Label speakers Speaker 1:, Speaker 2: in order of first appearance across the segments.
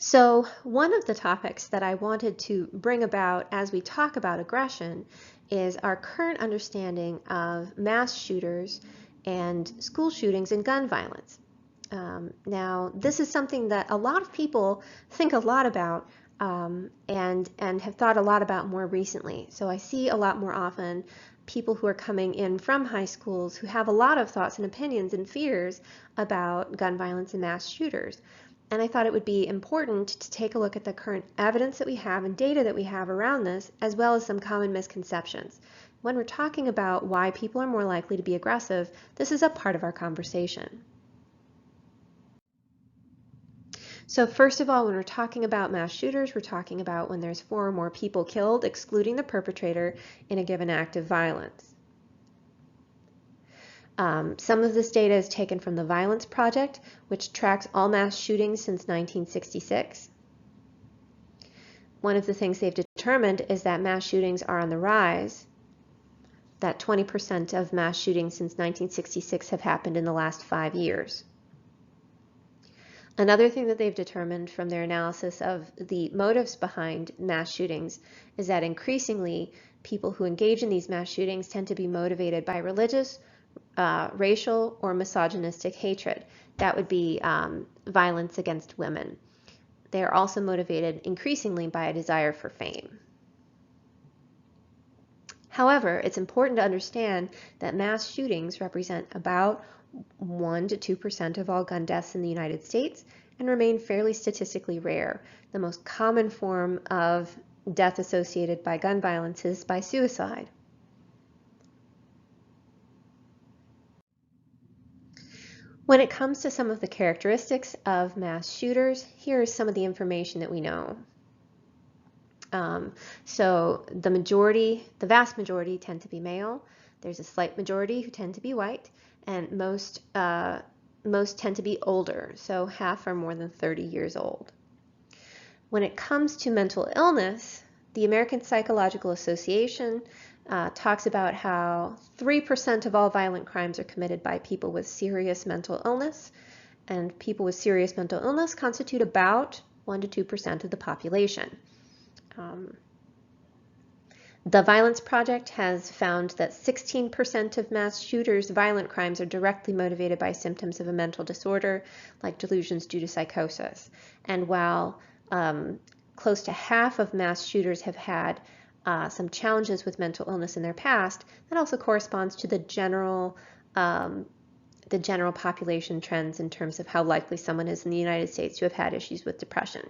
Speaker 1: So one of the topics that I wanted to bring about as we talk about aggression is our current understanding of mass shooters and school shootings and gun violence. Now, this is something that a lot of people think a lot about and have thought a lot about more recently. So I see a lot more often people who are coming in from high schools who have a lot of thoughts and opinions and fears about gun violence and mass shooters. And I thought it would be important to take a look at the current evidence that we have and data that we have around this, as well as some common misconceptions. When we're talking about why people are more likely to be aggressive, this is a part of our conversation. So first of all, when we're talking about mass shooters, we're talking about when there's 4 or more people killed, excluding the perpetrator, in a given act of violence. Some of this data is taken from the Violence Project, which tracks all mass shootings since 1966. One of the things they've determined is that mass shootings are on the rise, that 20% of mass shootings since 1966 have happened in the last 5 years. Another thing that they've determined from their analysis of the motives behind mass shootings is that increasingly people who engage in these mass shootings tend to be motivated by religious, racial, or misogynistic hatred. That would be violence against women. They are also motivated increasingly by a desire for fame. However, it's important to understand that mass shootings represent about 1 to 2% of all gun deaths in the United States and remain fairly statistically rare. The most common form of death associated by gun violence is by suicide. When it comes to some of the characteristics of mass shooters, here is some of the information that we know. So the vast majority tend to be male. There's a slight majority who tend to be white, and most tend to be older, so half are more than 30 years old. When it comes to mental illness, the American Psychological Association talks about how 3% of all violent crimes are committed by people with serious mental illness, and people with serious mental illness constitute about 1 to 2% of the population. The Violence Project has found that 16% of mass shooters' violent crimes are directly motivated by symptoms of a mental disorder, like delusions due to psychosis. And while close to half of mass shooters have had some challenges with mental illness in their past, that also corresponds to the general population trends in terms of how likely someone is in the United States to have had issues with depression.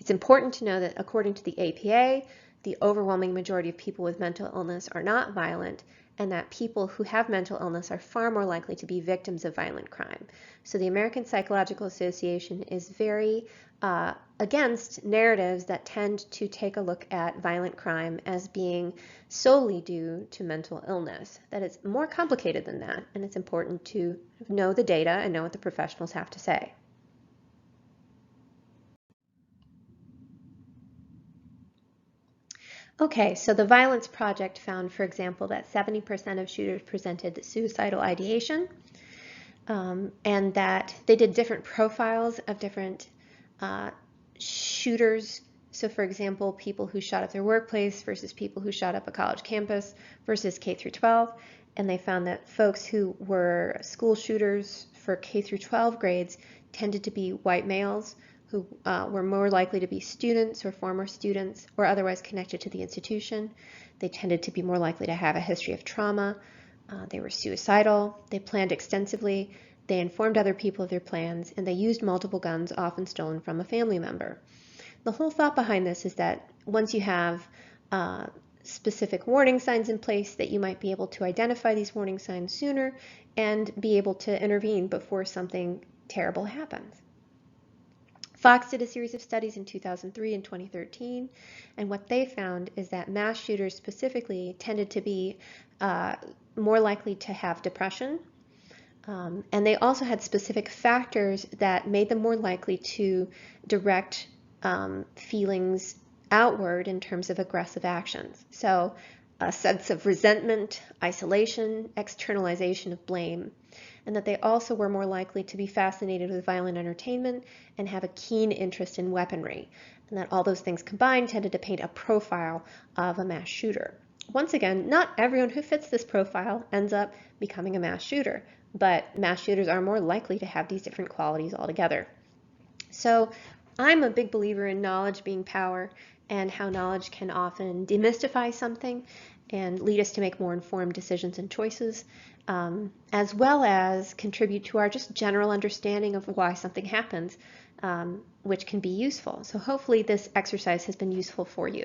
Speaker 1: It's important to know that according to the APA, the overwhelming majority of people with mental illness are not violent, and that people who have mental illness are far more likely to be victims of violent crime. So the American Psychological Association is very against narratives that tend to take a look at violent crime as being solely due to mental illness. That it's more complicated than that, and it's important to know the data and know what the professionals have to say. Okay, so the Violence Project found, for example, that 70% of shooters presented suicidal ideation, and that they did different profiles of different shooters. So for example, people who shot up their workplace versus people who shot up a college campus versus K through 12. And they found that folks who were school shooters for K through 12 grades tended to be white males who were more likely to be students or former students or otherwise connected to the institution. They tended to be more likely to have a history of trauma. They were suicidal. They planned extensively. They informed other people of their plans, and they used multiple guns, often stolen from a family member. The whole thought behind this is that once you have specific warning signs in place, that you might be able to identify these warning signs sooner and be able to intervene before something terrible happens. Fox did a series of studies in 2003 and 2013, and what they found is that mass shooters specifically tended to be more likely to have depression, and they also had specific factors that made them more likely to direct feelings outward in terms of aggressive actions. So a sense of resentment, isolation, externalization of blame, and that they also were more likely to be fascinated with violent entertainment and have a keen interest in weaponry, and that all those things combined tended to paint a profile of a mass shooter. Once again, not everyone who fits this profile ends up becoming a mass shooter, but mass shooters are more likely to have these different qualities altogether. So I'm a big believer in knowledge being power and how knowledge can often demystify something and lead us to make more informed decisions and choices, as well as contribute to our just general understanding of why something happens, which can be useful. So hopefully this exercise has been useful for you.